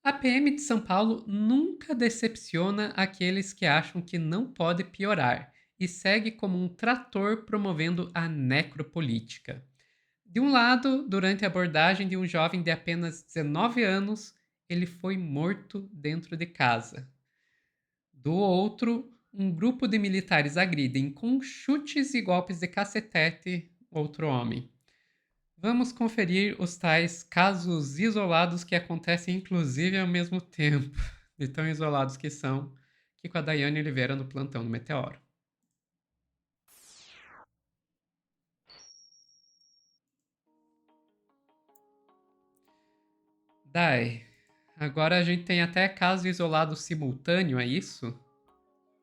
A PM de São Paulo nunca decepciona aqueles que acham que não pode piorar e segue como um trator promovendo a necropolítica. De um lado, durante a abordagem de um jovem de apenas 19 anos, ele foi morto dentro de casa. Do outro, um grupo de militares agridem com chutes e golpes de cacetete outro homem. Vamos conferir os tais casos isolados que acontecem inclusive ao mesmo tempo, de tão isolados que são, que com a Daiane Oliveira no plantão do Meteoro. Dai, agora a gente tem até caso isolado simultâneo, é isso?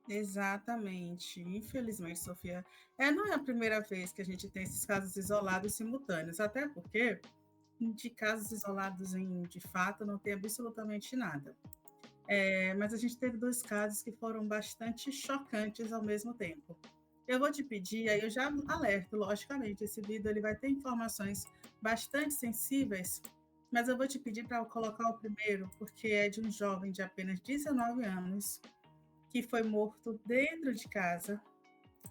Exatamente. Infelizmente, Sofia, não é a primeira vez que a gente tem esses casos isolados simultâneos, até porque de casos isolados de fato não tem absolutamente nada. Mas a gente teve dois casos que foram bastante chocantes ao mesmo tempo. Eu vou te pedir, aí eu já alerto, logicamente, esse vídeo ele vai ter informações bastante sensíveis, mas eu vou te pedir para colocar o primeiro, porque é de um jovem de apenas 19 anos que foi morto dentro de casa.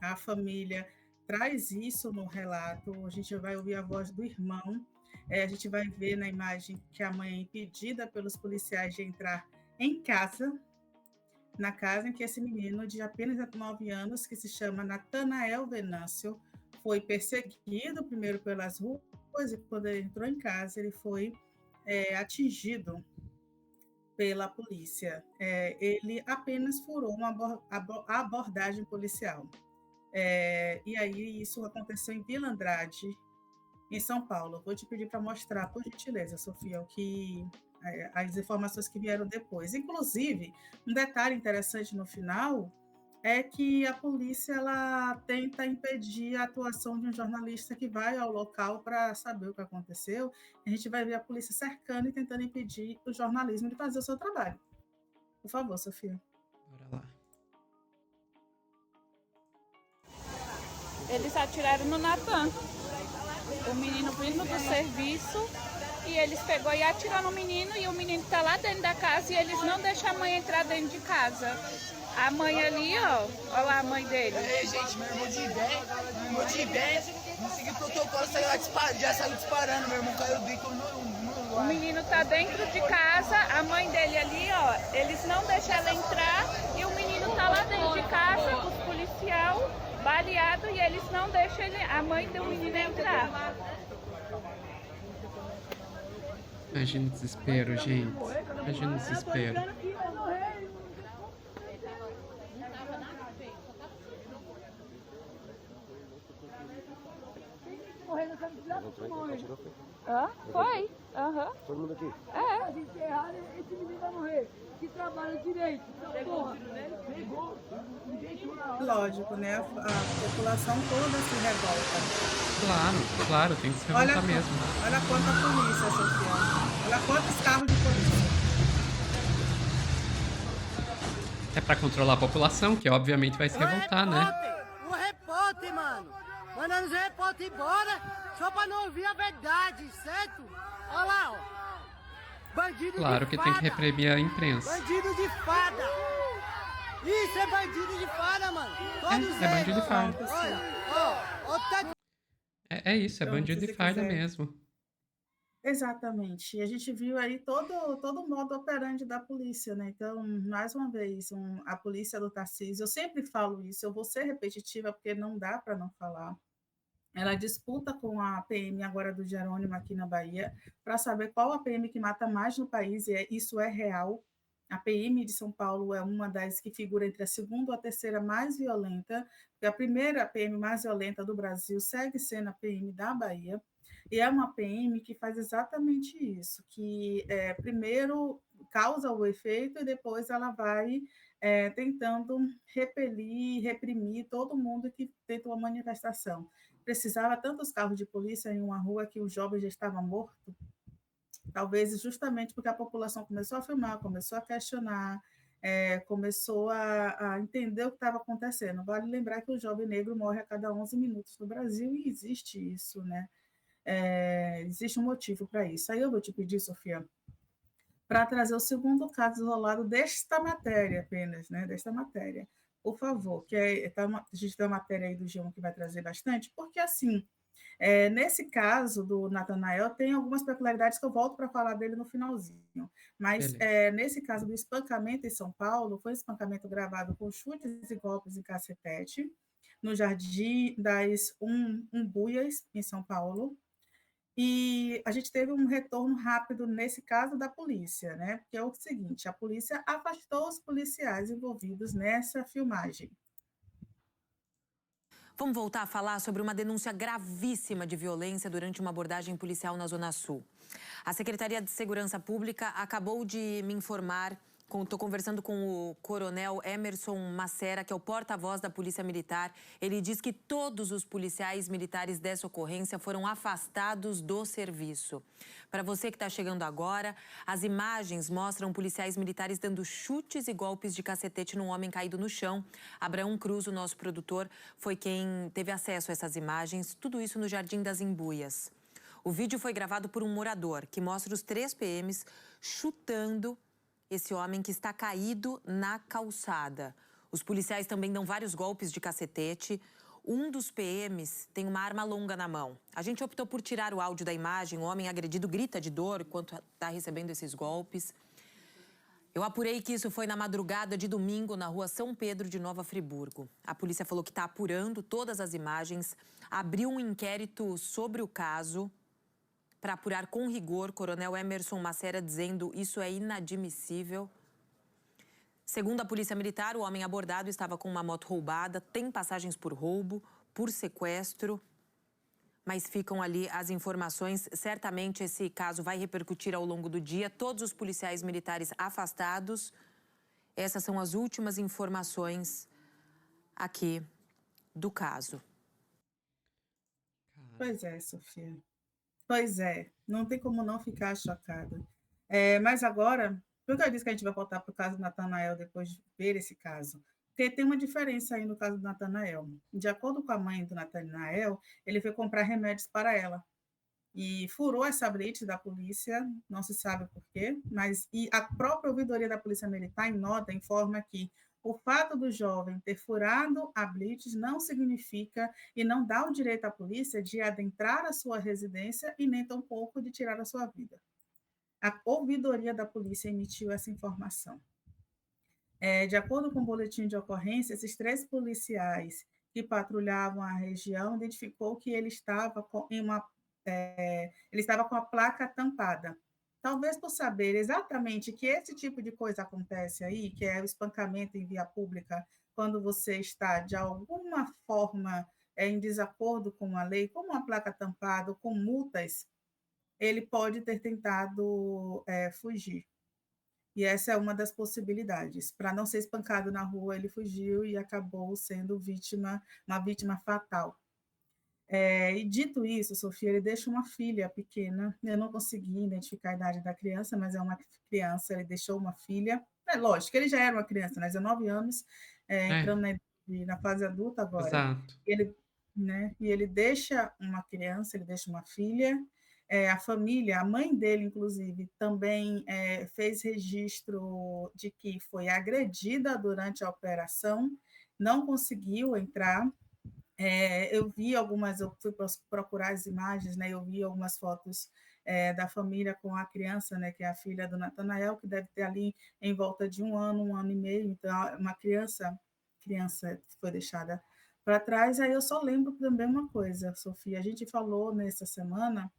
A família traz isso no relato. A gente vai ouvir a voz do irmão. A gente vai ver na imagem que a mãe é impedida pelos policiais de entrar em casa, na casa em que esse menino de apenas 9 anos, que se chama Natanael Venâncio, foi perseguido primeiro pelas ruas e quando ele entrou em casa, ele foi atingido pela polícia. Ele apenas furou uma abordagem policial. E aí isso aconteceu em Vila Andrade, em São Paulo. Vou te pedir para mostrar, por gentileza, Sofia, as informações que vieram depois. Inclusive, um detalhe interessante no final é que a polícia ela tenta impedir a atuação de um jornalista que vai ao local para saber o que aconteceu. A gente vai ver a polícia cercando e tentando impedir o jornalismo de fazer o seu trabalho. Por favor, Sofia. Bora lá. Eles atiraram no Natan, o menino vindo do serviço, e eles pegou e atirou no menino, e o menino tá lá dentro da casa e eles não deixam a mãe entrar dentro de casa. A mãe ali, ó, olha lá a mãe dele. Gente, meu irmão de 10, não seguiu o protocolo, já saiu disparando, meu irmão caiu dentro no O menino tá dentro de casa, a mãe dele ali, ó, eles não deixam ela entrar, e o menino tá lá dentro de casa com os policial baleado e eles não deixam a mãe do menino entrar. Imagina o desespero, gente. Imagina o desespero. Hã? Foi? Aham. Todo mundo aqui? É. Enterraram, esse menino vai morrer. Que trabalha direito. Pegou. Lógico, né? A população toda se revolta. Claro, claro, tem que se Olha, revoltar mesmo. olha quanta polícia, Sofia. Olha quantos carros de polícia. É pra controlar a população, que obviamente vai se revoltar, né? O repórter, mano. Mandando os repórter embora só pra não ouvir a verdade, certo? Olha lá, ó. Bandido Claro de que fada. tem que reprimir a imprensa. Bandido de fada. Isso é bandido de fada, mano. Todos É bandido de farda. Olha, ó, tanto. É isso, é Pronto, bandido de se farda quiser. mesmo. Exatamente. E a gente viu aí todo o modo operandi da polícia, né? Então, mais uma vez, a polícia do Tarcísio, eu sempre falo isso, eu vou ser repetitiva porque não dá para não falar. Ela disputa com a PM agora do Jerônimo aqui na Bahia para saber qual a PM que mata mais no país, e isso é real. A PM de São Paulo é uma das que figura entre a segunda ou a terceira mais violenta, porque a primeira PM mais violenta do Brasil segue sendo a PM da Bahia, e é uma PM que faz exatamente isso, que primeiro causa o efeito e depois ela vai tentando repelir, reprimir todo mundo que tenta uma manifestação. Precisava tantos carros de polícia em uma rua que o jovem já estava morto, talvez justamente porque a população começou a filmar, começou a questionar, começou a entender o que estava acontecendo. Vale lembrar que o jovem negro morre a cada 11 minutos no Brasil e existe isso, né? Existe um motivo para isso. Aí eu vou te pedir, Sofia, para trazer o segundo caso isolado desta matéria apenas, né? Desta matéria. Por favor, a gente tem uma matéria aí do G1 que vai trazer bastante, porque assim, nesse caso do Natanael, tem algumas peculiaridades que eu volto para falar dele no finalzinho. Mas Beleza. nesse caso do espancamento em São Paulo, foi um espancamento gravado com chutes e golpes em cacetete, no Jardim das Umbuias, em São Paulo. E a gente teve um retorno rápido nesse caso da polícia, né? Que é o seguinte: a polícia afastou os policiais envolvidos nessa filmagem. Vamos voltar a falar sobre uma denúncia gravíssima de violência durante uma abordagem policial na Zona Sul. A Secretaria de Segurança Pública acabou de me informar, estou conversando com o coronel Emerson Macera, que é o porta-voz da Polícia Militar. Ele diz que todos os policiais militares dessa ocorrência foram afastados do serviço. Para você que está chegando agora, as imagens mostram policiais militares dando chutes e golpes de cacetete num homem caído no chão. Abraão Cruz, o nosso produtor, foi quem teve acesso a essas imagens, tudo isso no Jardim das Embuias. O vídeo foi gravado por um morador que mostra os 3 PMs chutando esse homem que está caído na calçada. Os policiais também dão vários golpes de cacetete. Um dos PMs tem uma arma longa na mão. A gente optou por tirar o áudio da imagem. O homem agredido grita de dor enquanto está recebendo esses golpes. Eu apurei que isso foi na madrugada de domingo na rua São Pedro de Nova Friburgo. A polícia falou que está apurando todas as imagens, abriu um inquérito sobre o caso para apurar com rigor. Coronel Emerson Macera dizendo isso é inadmissível. Segundo a Polícia Militar, o homem abordado estava com uma moto roubada, tem passagens por roubo, por sequestro, mas ficam ali as informações. Certamente esse caso vai repercutir ao longo do dia. Todos os policiais militares afastados. Essas são as últimas informações aqui do caso. Pois é, Sofia. Pois é, não tem como não ficar chocada. Mas agora, por que eu disse que a gente vai voltar para o caso do Natanael depois de ver esse caso? Porque tem uma diferença aí no caso do Natanael. De acordo com a mãe do Natanael, ele foi comprar remédios para ela. E furou essa blitz da polícia, não se sabe por quê, mas a própria ouvidoria da Polícia Militar, em nota, informa que o fato do jovem ter furado a blitz não significa e não dá o direito à polícia de adentrar a sua residência e nem tampouco de tirar a sua vida. A ouvidoria da polícia emitiu essa informação. De acordo com o boletim de ocorrência, esses 3 policiais que patrulhavam a região identificou que ele estava com a placa tampada. Talvez por saber exatamente que esse tipo de coisa acontece aí, que é o espancamento em via pública, quando você está, de alguma forma, em desacordo com a lei, como uma placa tampada, com multas, ele pode ter tentado fugir. E essa é uma das possibilidades. Para não ser espancado na rua, ele fugiu e acabou sendo uma vítima fatal. E dito isso, Sofia, ele deixa uma filha pequena. Eu não consegui identificar a idade da criança, mas é uma criança. Ele deixou uma filha. Lógico, ele já era uma criança, né? 19 anos, entrando na fase adulta agora. Exato. E ele deixa uma criança, ele deixa uma filha. A família, a mãe dele, inclusive, também fez registro de que foi agredida durante a operação, não conseguiu entrar. Eu fui procurar as imagens, né? Eu vi algumas fotos da família com a criança, né? Que é a filha do Natanael, que deve ter ali em volta de 1 ano e meio. Então, uma criança foi deixada para trás. Aí eu só lembro também uma coisa, Sofia, a gente falou nessa semana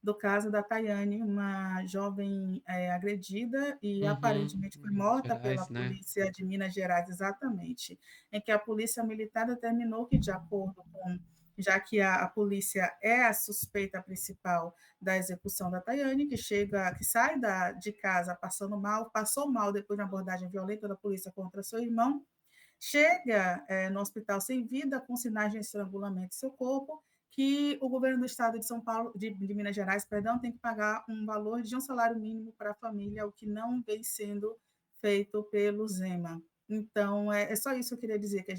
do caso da Tayane, uma jovem agredida e aparentemente foi Minas morta pela Gerais, né? polícia de Minas Gerais, exatamente, em que a polícia militar determinou que, de acordo com, já que a polícia é a suspeita principal da execução da Tayane, que sai de casa passou mal depois de uma abordagem violenta da polícia contra seu irmão, chega no hospital sem vida, com sinais de estrangulamento em seu corpo, que o governo do estado de São Paulo, de Minas Gerais, perdão, tem que pagar um valor de um salário mínimo para a família, o que não vem sendo feito pelo Zema. Então, é só isso que eu queria dizer, que Uhum.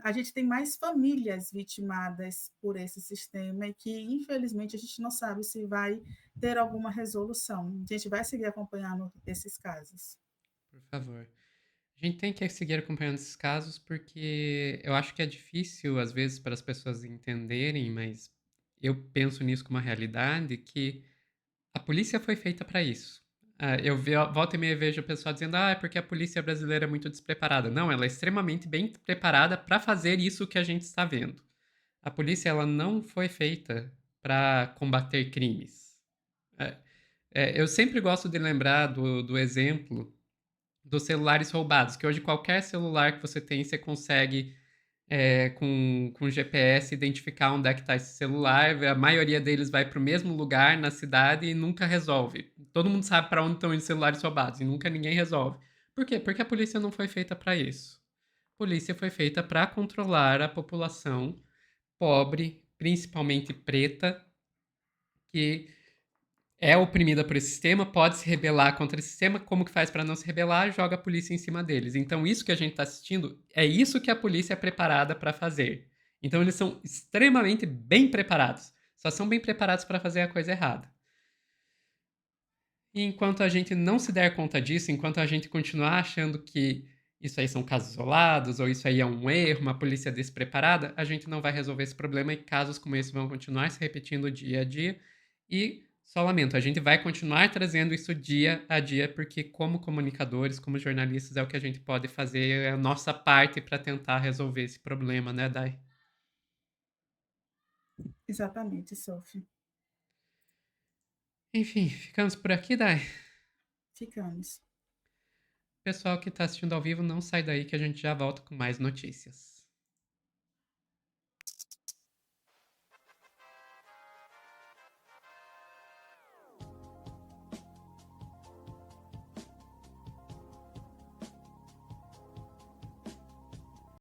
a gente tem mais famílias vitimadas por esse sistema e que, infelizmente, a gente não sabe se vai ter alguma resolução. A gente vai seguir acompanhando esses casos. Por favor. A gente tem que seguir acompanhando esses casos porque eu acho que é difícil, às vezes, para as pessoas entenderem, mas eu penso nisso como uma realidade, que a polícia foi feita para isso. Volta e meia vejo o pessoal dizendo, é porque a polícia brasileira é muito despreparada. Não, ela é extremamente bem preparada para fazer isso que a gente está vendo. A polícia, ela não foi feita para combater crimes. É, eu sempre gosto de lembrar do exemplo dos celulares roubados, que hoje qualquer celular que você tem, você consegue, com GPS, identificar onde é que está esse celular. A maioria deles vai para o mesmo lugar na cidade e nunca resolve. Todo mundo sabe para onde estão os celulares roubados e nunca ninguém resolve. Por quê? Porque a polícia não foi feita para isso. A polícia foi feita para controlar a população pobre, principalmente preta, que é oprimida por esse sistema, pode se rebelar contra esse sistema. Como que faz para não se rebelar? Joga a polícia em cima deles. Então, isso que a gente está assistindo é isso que a polícia é preparada para fazer. Então, eles são extremamente bem preparados. Só são bem preparados para fazer a coisa errada. E enquanto a gente não se der conta disso, enquanto a gente continuar achando que isso aí são casos isolados, ou isso aí é um erro, uma polícia despreparada, a gente não vai resolver esse problema e casos como esse vão continuar se repetindo dia a dia. E só lamento, a gente vai continuar trazendo isso dia a dia, porque como comunicadores, como jornalistas, é o que a gente pode fazer, é a nossa parte para tentar resolver esse problema, né, Dai? Exatamente, Sophie. Enfim, ficamos por aqui, Dai. Ficamos. Pessoal que está assistindo ao vivo, não sai daí que a gente já volta com mais notícias.